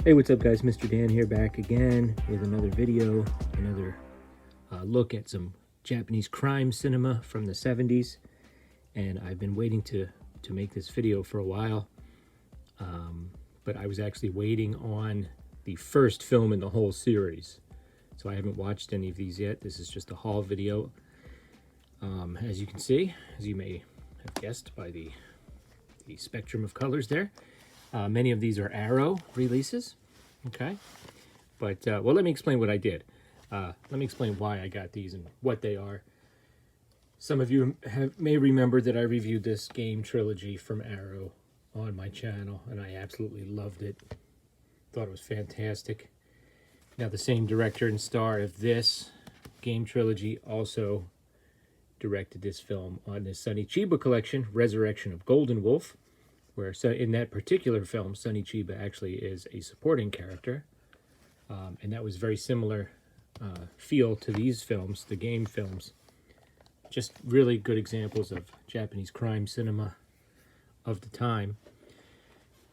Hey, what's up guys? Mr. Dan here, back again with another video, another look at some Japanese crime cinema from the 70s. And I've been waiting to make this video for a while, but I was actually waiting on the first film in the whole series. So I haven't watched any of these yet. This is just a haul video. As you can see, as you may have guessed by the spectrum of colors there, many of these are Arrow releases, okay? But, well, let me explain what I did. Let me explain why I got these and what they are. Some of you may remember that I reviewed this game trilogy from Arrow on my channel, and I absolutely loved it. Thought it was fantastic. Now, the same director and star of this game trilogy also directed this film on the Sonny Chiba collection, Resurrection of Golden Wolf, where in that particular film, Sonny Chiba actually is a supporting character. And that was very similar feel to these films, the game films. Just really good examples of Japanese crime cinema of the time.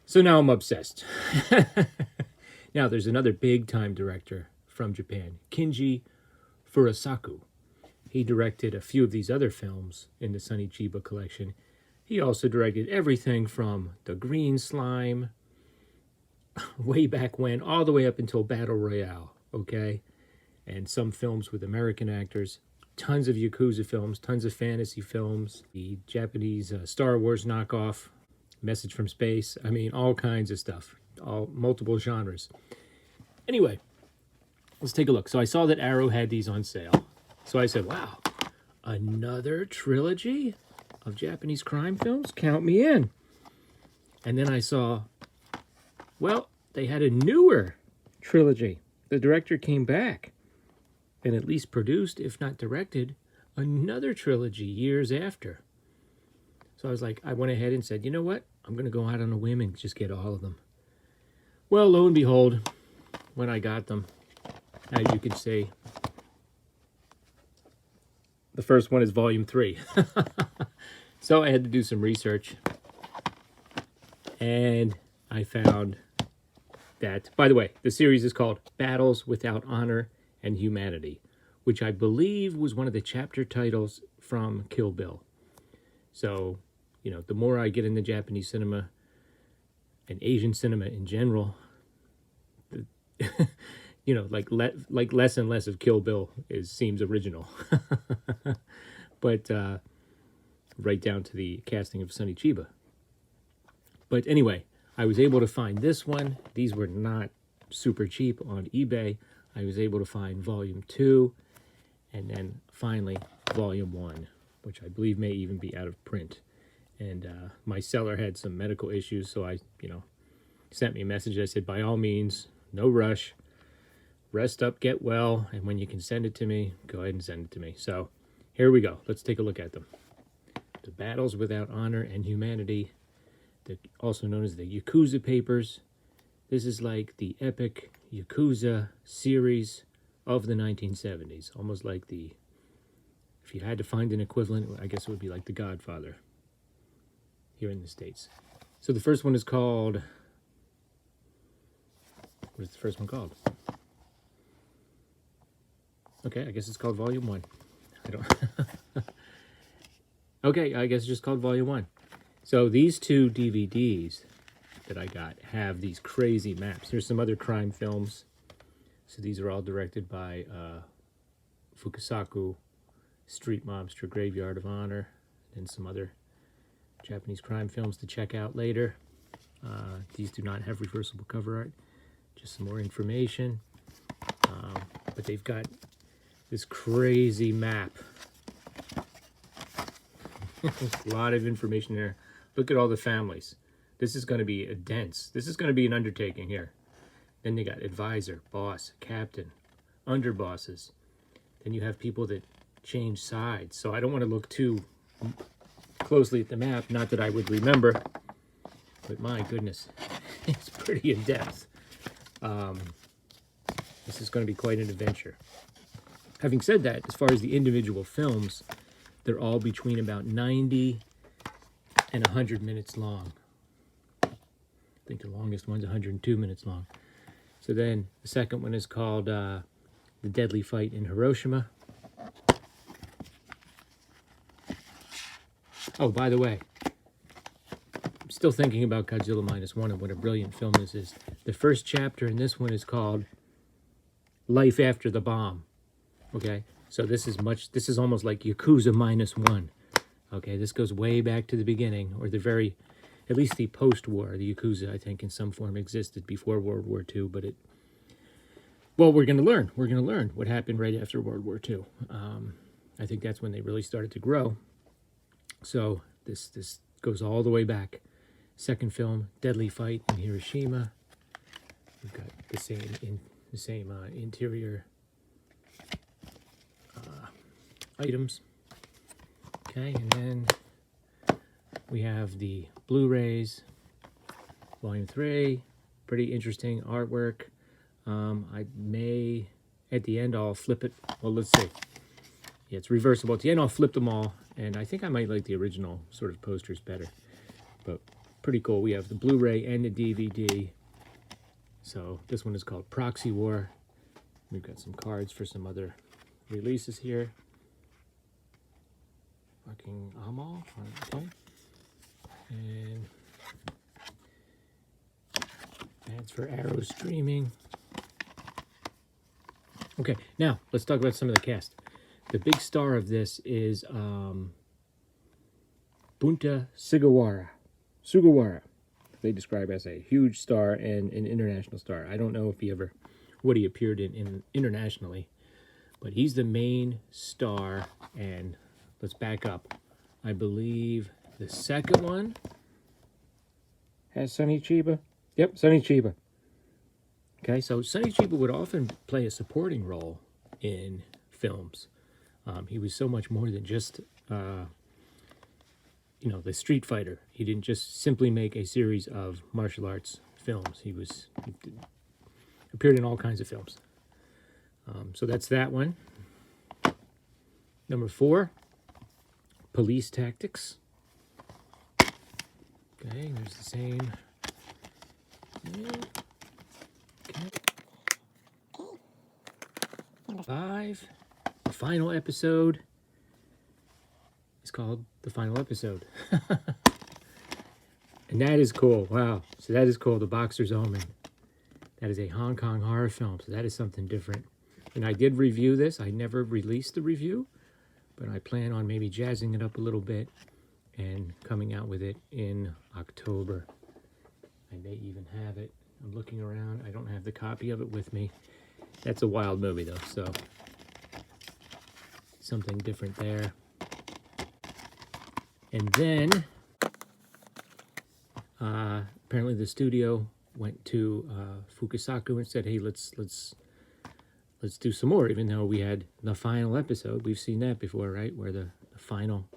So now I'm obsessed. Now there's another big-time director from Japan, Kinji Furusaku. He directed a few of these other films in the Sonny Chiba collection. He also directed everything from The Green Slime, way back when, all the way up until Battle Royale, okay? And some films with American actors, tons of Yakuza films, tons of fantasy films, the Japanese Star Wars knockoff, Message from Space, I mean, all kinds of stuff, multiple genres. Anyway, let's take a look. So I saw that Arrow had these on sale. So I said, wow, another trilogy of Japanese crime films? Count me in. And then I saw, well, they had a newer trilogy. The director came back and at least produced, if not directed, another trilogy years after. So I was like, I went ahead and said, you know what? I'm going to go out on a whim and just get all of them. Well, lo and behold, when I got them, as you can see, the first one is Volume 3. So I had to do some research. And I found that, by the way, the series is called Battles Without Honor and Humanity, which I believe was one of the chapter titles from Kill Bill. So, you know, the more I get into Japanese cinema and Asian cinema in general, you know, like less and less of Kill Bill seems original. But right down to the casting of Sonny Chiba. But anyway, I was able to find this one. These were not super cheap on eBay. I was able to find Volume 2, and then finally Volume 1, which I believe may even be out of print. And my seller had some medical issues, so I, sent me a message. I said, by all means, no rush. Rest up, get well, and when you can send it to me, go ahead and send it to me. So here we go. Let's take a look at them. The Battles Without Honor and Humanity, also known as the Yakuza Papers. This is like the epic Yakuza series of the 1970s. Almost like if you had to find an equivalent, I guess it would be like The Godfather here in the States. So the first one is called, what is the first one called? Okay, I guess it's called Volume 1. I don't... Okay, I guess it's just called Volume 1. So these two DVDs that I got have these crazy maps. Here's some other crime films. So these are all directed by Fukusaku, Street Mobster, Graveyard of Honor, and some other Japanese crime films to check out later. These do not have reversible cover art, just some more information. But they've got this crazy map. A lot of information there. Look at all the families. This is going to be this is going to be an undertaking here. Then they got advisor, boss, captain, underbosses. Then you have people that change sides. So I don't want to look too closely at the map. Not that I would remember, but my goodness, it's pretty in depth. This is going to be quite an adventure. Having said that, as far as the individual films, they're all between about 90 and 100 minutes long. I think the longest one's 102 minutes long. So then the second one is called The Deadly Fight in Hiroshima. Oh, by the way, I'm still thinking about Godzilla -1 and what a brilliant film this is. The first chapter in this one is called Life After the Bomb. Okay, so this is almost like Yakuza -1. Okay, this goes way back to the beginning, or at least the post-war. The Yakuza, I think, in some form existed before World War II, but well, we're going to learn. We're going to learn what happened right after World War II. I think that's when they really started to grow. So this goes all the way back. Second film, Deadly Fight in Hiroshima. We've got the same interior items. Okay, and then we have the Blu-rays, Volume 3. Pretty interesting artwork. I may, at the end, I'll flip it. Well, let's see. Yeah, it's reversible. At the end, I'll flip them all, and I think I might like the original sort of posters better. But pretty cool. We have the Blu-ray and the DVD. So this one is called Proxy War. We've got some cards for some other releases here. Fucking Amal. Okay. And ads for Arrow Streaming. Okay, now let's talk about some of the cast. The big star of this is Bunta Sugawara. They describe as a huge star and an international star. I don't know if what he appeared in internationally, but he's the main star. And let's back up. I believe the second one has Sonny Chiba. Yep, Sonny Chiba. Okay, so Sonny Chiba would often play a supporting role in films. He was so much more than just, the Street Fighter. He didn't just simply make a series of martial arts films. He appeared in all kinds of films. So that's that one. Number 4, Police Tactics. Okay, there's the same. Okay. 5, the final episode is called The Final Episode. And that is cool. Wow. So that is called The Boxer's Omen. That is a Hong Kong horror film. So that is something different. And I did review this. I never released the review, but I plan on maybe jazzing it up a little bit and coming out with it in October. I may even have it. I'm looking around. I don't have the copy of it with me. That's a wild movie, though, so something different there. And then, apparently the studio went to Fukusaku and said, "Hey, let's do some more." Even though we had the final episode, we've seen that before, right? Where the final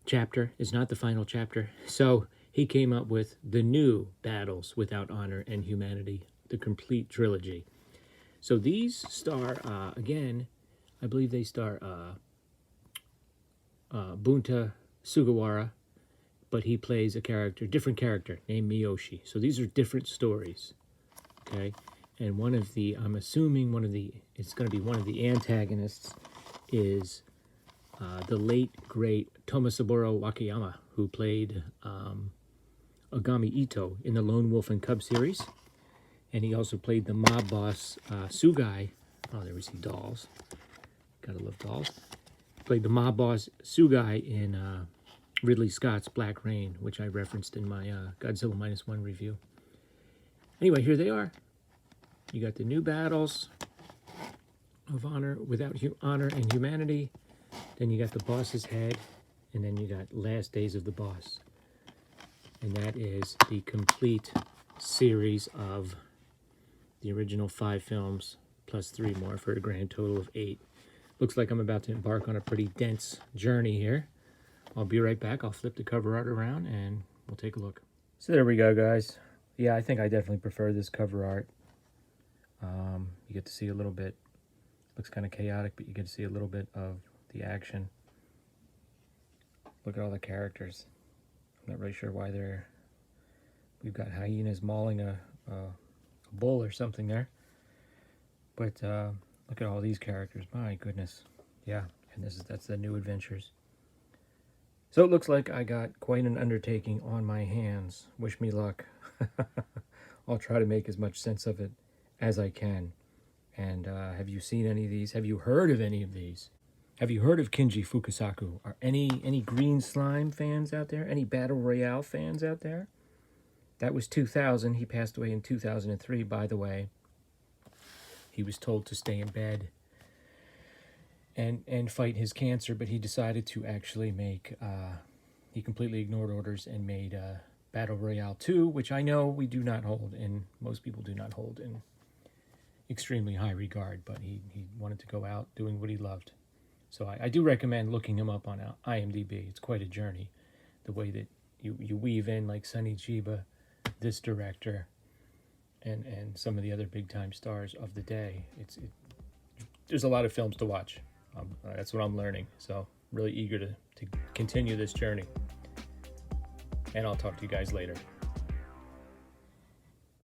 chapter is not the final chapter. So he came up with the new Battles Without Honor and Humanity, the complete trilogy. So these star, again, I believe they star Bunta Sugawara, but he plays a different character named Miyoshi. So these are different stories, okay? And I'm assuming it's going to be one of the antagonists is the late, great Tomotsuburo Wakayama, who played Ogami Ito in the Lone Wolf and Cub series. And he also played the mob boss, Sugai. Oh, there we see dolls. Gotta love dolls. Played the mob boss, Sugai, in Ridley Scott's Black Rain, which I referenced in my Godzilla -1 review. Anyway, here they are. You got the new Battles of Honor Without Honor and Humanity. Then you got the Boss's Head. And then you got Last Days of the Boss. And that is the complete series of the original 5 films, plus 3 more for a grand total of 8. Looks like I'm about to embark on a pretty dense journey here. I'll be right back. I'll flip the cover art around and we'll take a look. So there we go, guys. Yeah, I think I definitely prefer this cover art. You get to see a little bit, looks kind of chaotic, but you get to see a little bit of the action. Look at all the characters. I'm not really sure why we've got hyenas mauling a a bull or something there. But look at all these characters. My goodness. Yeah, and that's the New Adventures. So it looks like I got quite an undertaking on my hands. Wish me luck. I'll try to make as much sense of it as I can. And have you seen any of these? Have you heard of any of these? Have you heard of Kinji Fukasaku? Are any Green Slime fans out there? Any Battle Royale fans out there? That was 2000. He passed away in 2003, by the way. He was told to stay in bed and fight his cancer, but he decided to actually make, he completely ignored orders and made Battle Royale 2, which I know we do not hold, and most people do not hold in extremely high regard, but he wanted to go out doing what he loved. So I do recommend looking him up on IMDb. It's quite a journey, the way that you weave in like Sonny Chiba, this director, and some of the other big time stars of the day. There's a lot of films to watch. That's what I'm learning. So really eager to continue this journey. And I'll talk to you guys later.